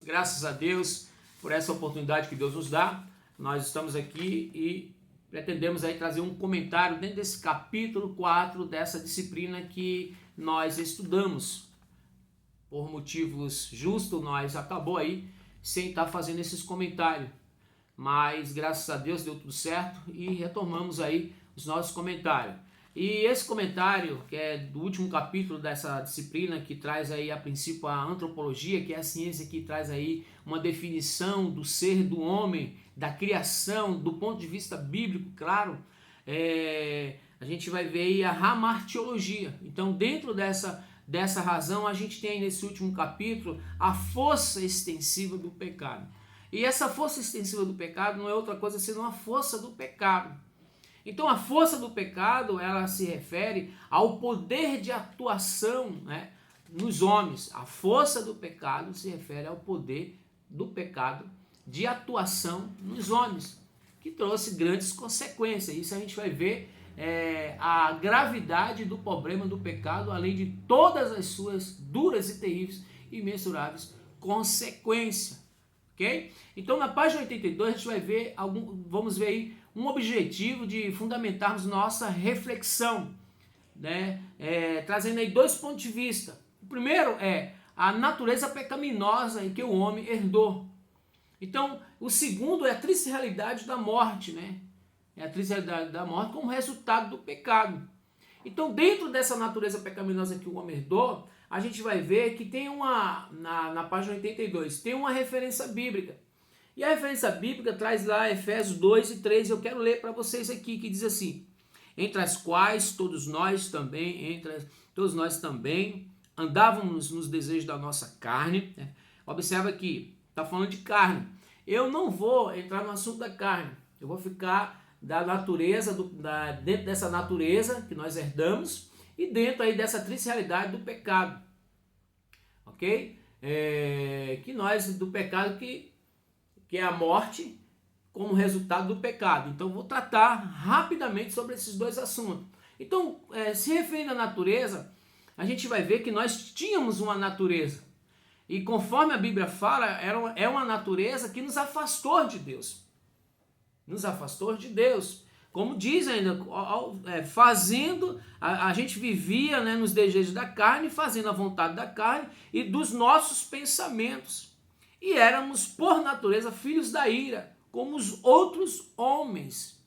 Graças a Deus por essa oportunidade que Deus nos dá. Nós estamos aqui e pretendemos aí trazer um comentário dentro desse capítulo 4 dessa disciplina que nós estudamos. Por motivos justos, nós acabou aí sem estar fazendo esses comentários. Mas graças a Deus deu tudo certo e retomamos aí os nossos comentários. E esse comentário, que é do último capítulo dessa disciplina, que traz aí a princípio a antropologia, que é a ciência que traz aí uma definição do ser do homem, da criação, do ponto de vista bíblico, claro, a gente vai ver aí a hamartiologia. Então, dentro dessa razão, a gente tem nesse último capítulo a força extensiva do pecado. E essa força extensiva do pecado não é outra coisa senão a força do pecado. Então a força do pecado, ela se refere ao poder de atuação, né, nos homens. A força do pecado se refere ao poder do pecado de atuação nos homens, que trouxe grandes consequências. Isso a gente vai ver a gravidade do problema do pecado, além de todas as suas duras e terríveis e imensuráveis consequências. Okay? Então na página 82 a gente vai ver vamos ver aí um objetivo de fundamentarmos nossa reflexão, né? Trazendo aí dois pontos de vista. O primeiro é a natureza pecaminosa em que o homem herdou. Então, o segundo é a triste realidade da morte, né? É a triste realidade da morte como resultado do pecado. Então, dentro dessa natureza pecaminosa que o homem herdou, a gente vai ver que tem na página 82, tem uma referência bíblica. E a referência bíblica traz lá Efésios 2 e 3, eu quero ler para vocês aqui, que diz assim: entre as quais todos nós também andávamos nos desejos da nossa carne. Né? Observa aqui, está falando de carne. Eu não vou entrar no assunto da carne, eu vou ficar da natureza, dentro dessa natureza que nós herdamos e dentro aí dessa triste realidade do pecado. Ok? Do pecado que é a morte como resultado do pecado. Então, vou tratar rapidamente sobre esses dois assuntos. Então, se referindo à natureza, a gente vai ver que nós tínhamos uma natureza. E conforme a Bíblia fala, é uma natureza que nos afastou de Deus. Nos afastou de Deus. Como diz ainda, a gente vivia, né, nos desejos da carne, fazendo a vontade da carne e dos nossos pensamentos. E éramos, por natureza, filhos da ira, como os outros homens.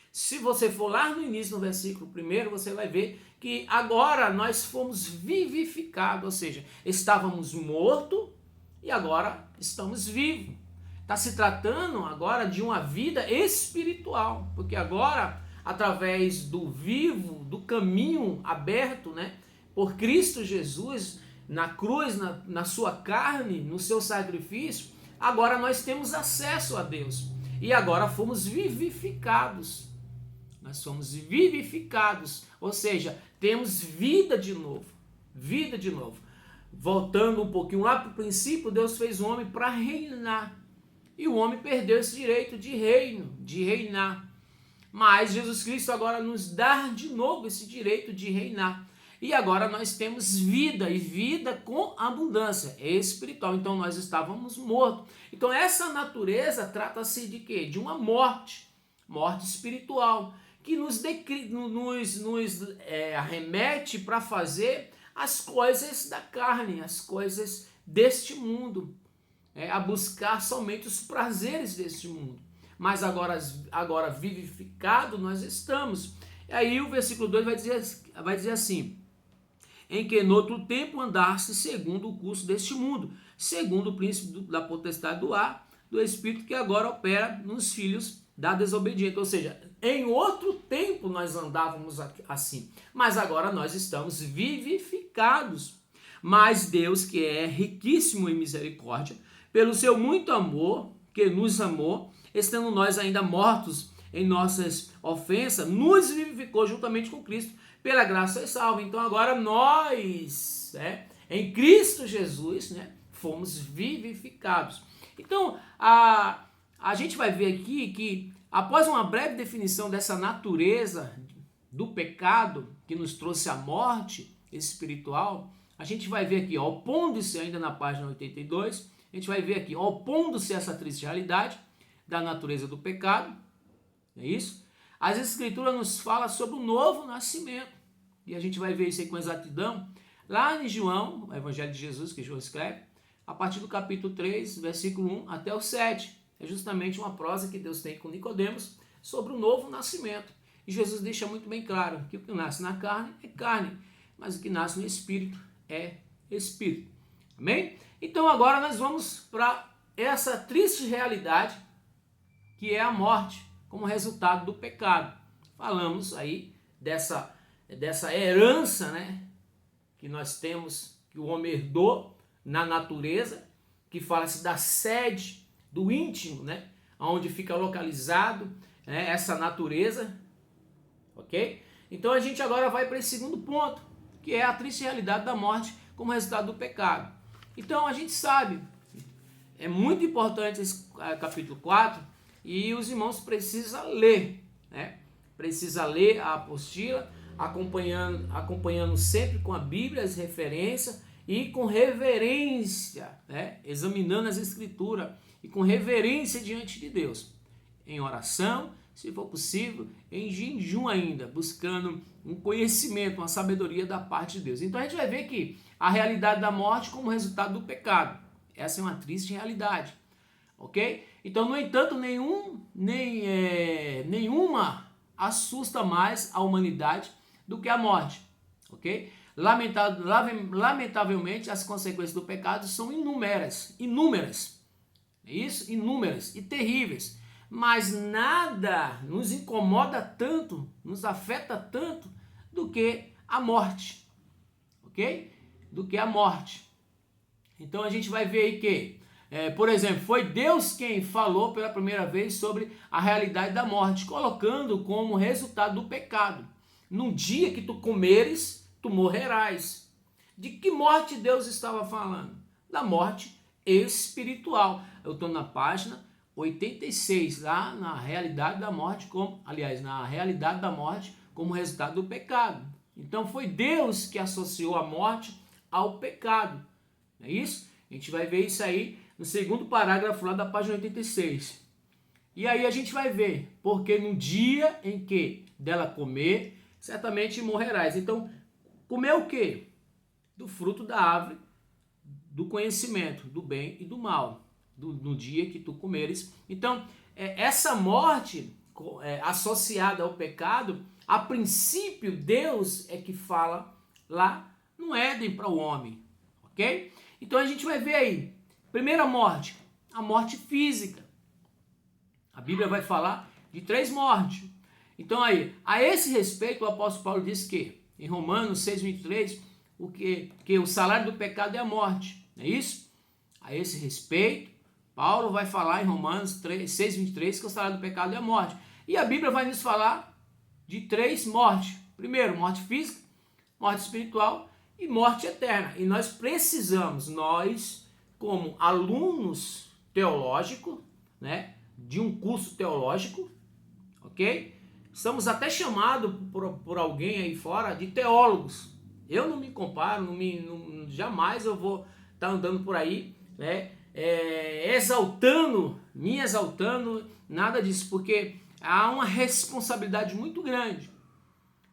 Se você for lá no início, no versículo 1, você vai ver que agora nós fomos vivificados, ou seja, estávamos mortos e agora estamos vivos. Está se tratando agora de uma vida espiritual, porque agora, através do vivo, do caminho aberto, né, por Cristo Jesus, na cruz, na sua carne, no seu sacrifício, agora nós temos acesso a Deus. E agora fomos vivificados. Nós somos vivificados, ou seja, temos vida de novo. Vida de novo. Voltando um pouquinho lá para o princípio, Deus fez o homem para reinar. E o homem perdeu esse direito de reino, de reinar. Mas Jesus Cristo agora nos dá de novo esse direito de reinar. E agora nós temos vida, e vida com abundância espiritual. Então nós estávamos mortos. Então essa natureza trata-se de quê? De uma morte espiritual, que nos arremete para fazer as coisas da carne, as coisas deste mundo, a buscar somente os prazeres deste mundo. Mas agora vivificado nós estamos. E aí o versículo 2 vai dizer assim: em que no outro tempo andaste segundo o curso deste mundo, segundo o príncipe da potestade do ar, do espírito que agora opera nos filhos da desobediência. Ou seja, em outro tempo nós andávamos assim, mas agora nós estamos vivificados. Mas Deus, que é riquíssimo em misericórdia, pelo seu muito amor, que nos amou, estando nós ainda mortos em nossas ofensas, nos vivificou juntamente com Cristo. Pela graça é salvo. Então agora nós, em Cristo Jesus, fomos vivificados. Então a gente vai ver aqui que após uma breve definição dessa natureza do pecado que nos trouxe a morte espiritual, a gente vai ver aqui, opondo-se ainda na página 82, a gente vai ver aqui, opondo-se a essa triste realidade da natureza do pecado, é isso? As Escrituras nos falam sobre o novo nascimento, e a gente vai ver isso aí com exatidão, lá em João, o Evangelho de Jesus, que João escreve, a partir do capítulo 3, versículo 1 até o 7, é justamente uma prosa que Deus tem com Nicodemos sobre o novo nascimento. E Jesus deixa muito bem claro que o que nasce na carne é carne, mas o que nasce no Espírito é Espírito. Amém? Então agora nós vamos para essa triste realidade que é a morte como resultado do pecado. Falamos aí dessa herança, né, que nós temos, que o homem herdou na natureza, que fala-se da sede do íntimo, né, onde fica localizado, né, essa natureza, ok? Então a gente agora vai para esse segundo ponto, que é a triste realidade da morte como resultado do pecado. Então a gente sabe, é muito importante esse capítulo 4 e os irmãos precisam ler, né? Precisa ler a apostila, acompanhando sempre com a Bíblia, as referências e com reverência, né? Examinando as Escrituras e com reverência diante de Deus, em oração, se for possível, em jejum ainda, buscando um conhecimento, uma sabedoria da parte de Deus. Então a gente vai ver que a realidade da morte como resultado do pecado. Essa é uma triste realidade, ok? Então, no entanto, nenhuma assusta mais a humanidade do que a morte, ok? Lamentavelmente, as consequências do pecado são inúmeras, isso? Inúmeras e terríveis. Mas nada nos incomoda tanto, nos afeta tanto do que a morte, ok? Do que a morte. Então a gente vai ver aí que, por exemplo, foi Deus quem falou pela primeira vez sobre a realidade da morte, colocando como resultado do pecado: no dia que tu comeres, tu morrerás. De que morte Deus estava falando? Da morte espiritual. Eu estou na página 86, lá na realidade da morte, na realidade da morte como resultado do pecado. Então foi Deus que associou a morte ao pecado. É isso? A gente vai ver isso aí no segundo parágrafo lá da página 86. E aí a gente vai ver, porque no dia em que dela comer, certamente morrerás. Então, comer o quê? Do fruto da árvore do conhecimento, do bem e do mal. No dia que tu comeres. Então, essa morte associada ao pecado, a princípio Deus é que fala lá no Éden para o homem, ok? Então a gente vai ver aí, primeira morte, a morte física. A Bíblia vai falar de 3 mortes. Então aí, a esse respeito, o apóstolo Paulo diz que, em Romanos 6,23, que o salário do pecado é a morte, não é isso? A esse respeito, Paulo vai falar em Romanos 6,23 que o salário do pecado é a morte. E a Bíblia vai nos falar de 3 mortes. Primeiro, morte física, morte espiritual e morte eterna. E nós precisamos, como alunos teológicos, né, de um curso teológico, ok? Somos até chamados por alguém aí fora de teólogos. Eu não me comparo, jamais eu vou estar andando por aí, né, me exaltando, nada disso, porque há uma responsabilidade muito grande,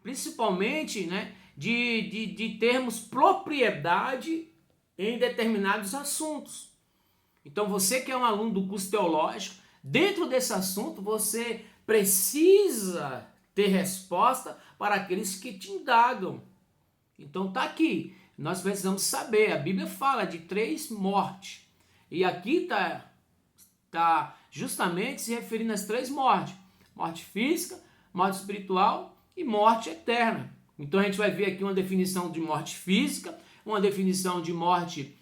principalmente, né, de termos propriedade em determinados assuntos. Então você que é um aluno do curso teológico, dentro desse assunto você precisa ter resposta para aqueles que te indagam. Então tá aqui, nós precisamos saber, a Bíblia fala de 3 mortes. E aqui tá justamente se referindo às 3 mortes. Morte física, morte espiritual e morte eterna. Então a gente vai ver aqui uma definição de morte física, uma definição de morte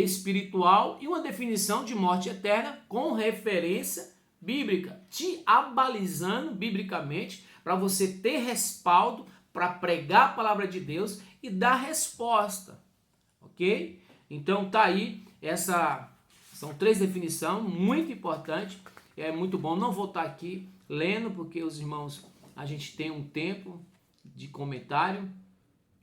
espiritual e uma definição de morte eterna com referência bíblica, te abalizando bicamente para você ter respaldo para pregar a palavra de Deus e dar resposta, ok? Então tá aí, são 3 definições muito importantes, é muito bom. Não vou estar aqui lendo porque os irmãos, a gente tem um tempo de comentário,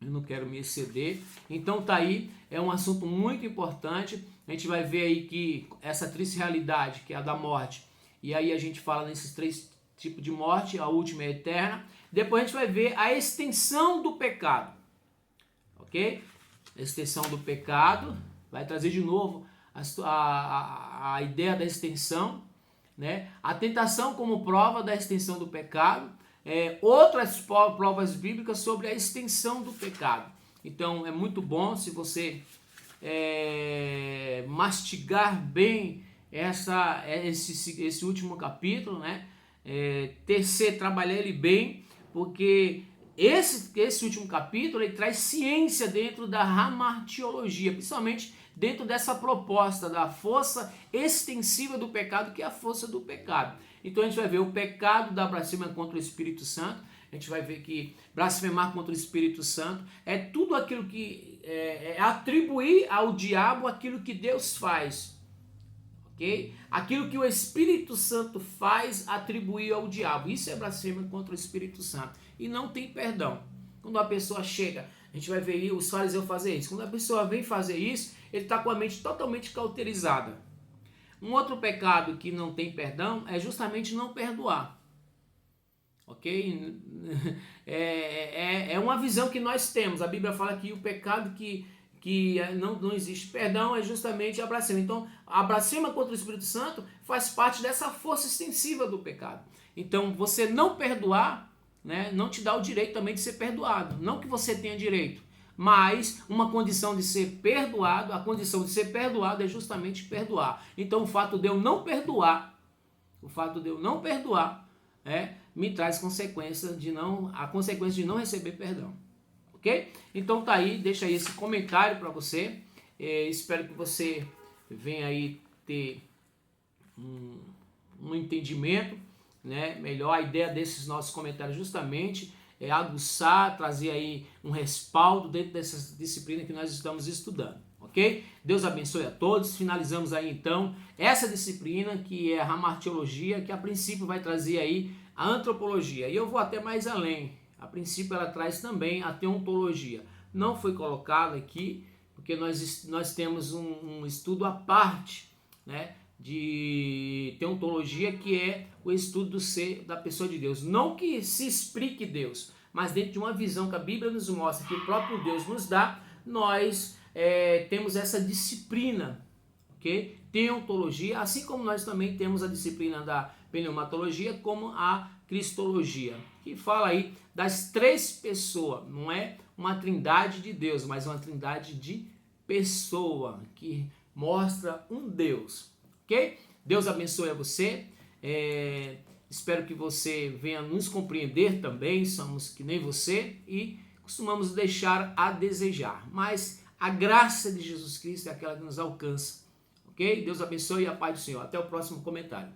eu não quero me exceder. Então tá aí, é um assunto muito importante. A gente vai ver aí que essa triste realidade, que é a da morte, e aí a gente fala nesses 3 tipos de morte, a última é eterna. Depois a gente vai ver a extensão do pecado, ok? A extensão do pecado, vai trazer de novo a ideia da extensão, né? A tentação como prova da extensão do pecado, outras provas bíblicas sobre a extensão do pecado. Então é muito bom se você mastigar bem esse último capítulo, né? Trabalhar ele bem, porque esse último capítulo ele traz ciência dentro da hamartiologia, principalmente dentro dessa proposta da força extensiva do pecado, que é a força do pecado. Então a gente vai ver o pecado da blasfêmia contra o Espírito Santo. A gente vai ver que blasfemar contra o Espírito Santo é tudo aquilo que é atribuir ao diabo aquilo que Deus faz, ok? Aquilo que o Espírito Santo faz, atribuir ao diabo. Isso é blasfêmia contra o Espírito Santo e não tem perdão. Quando a pessoa chega, a gente vai ver os fariseus fazer isso. Quando a pessoa vem fazer isso, ele está com a mente totalmente cauterizada. Um outro pecado que não tem perdão é justamente não perdoar. Ok? É uma visão que nós temos. A Bíblia fala que o pecado que não existe perdão é justamente a blasfêmia. Então, a blasfêmia contra o Espírito Santo faz parte dessa força extensiva do pecado. Então, você não perdoar, né, não te dá o direito também de ser perdoado. Não que você tenha direito, mas uma condição de ser perdoado, a condição de ser perdoado é justamente perdoar. Então, o fato de eu não perdoar, me traz a consequência de não receber perdão. Ok? Então tá aí, deixa aí esse comentário para você. Espero que você venha aí ter um entendimento, né, melhor. A ideia desses nossos comentários justamente é aguçar, trazer aí um respaldo dentro dessa disciplina que nós estamos estudando, ok? Deus abençoe a todos. Finalizamos aí então essa disciplina que é a hamartiologia, que a princípio vai trazer aí a antropologia. E eu vou até mais além. A princípio ela traz também a teontologia. Não foi colocado aqui porque nós temos um estudo à parte, né, de teontologia, que é o estudo do ser da pessoa de Deus. Não que se explique Deus, mas dentro de uma visão que a Bíblia nos mostra, que o próprio Deus nos dá, nós temos essa disciplina, ok? Teontologia, assim como nós também temos a disciplina da pneumatologia, como a cristologia, que fala aí das 3 pessoas. Não é uma trindade de Deus, mas uma trindade de pessoa, que mostra um Deus, ok? Deus abençoe a você. Espero que você venha nos compreender também. Somos que nem você e costumamos deixar a desejar, mas a graça de Jesus Cristo é aquela que nos alcança, ok? Deus abençoe e a paz do Senhor. Até o próximo comentário.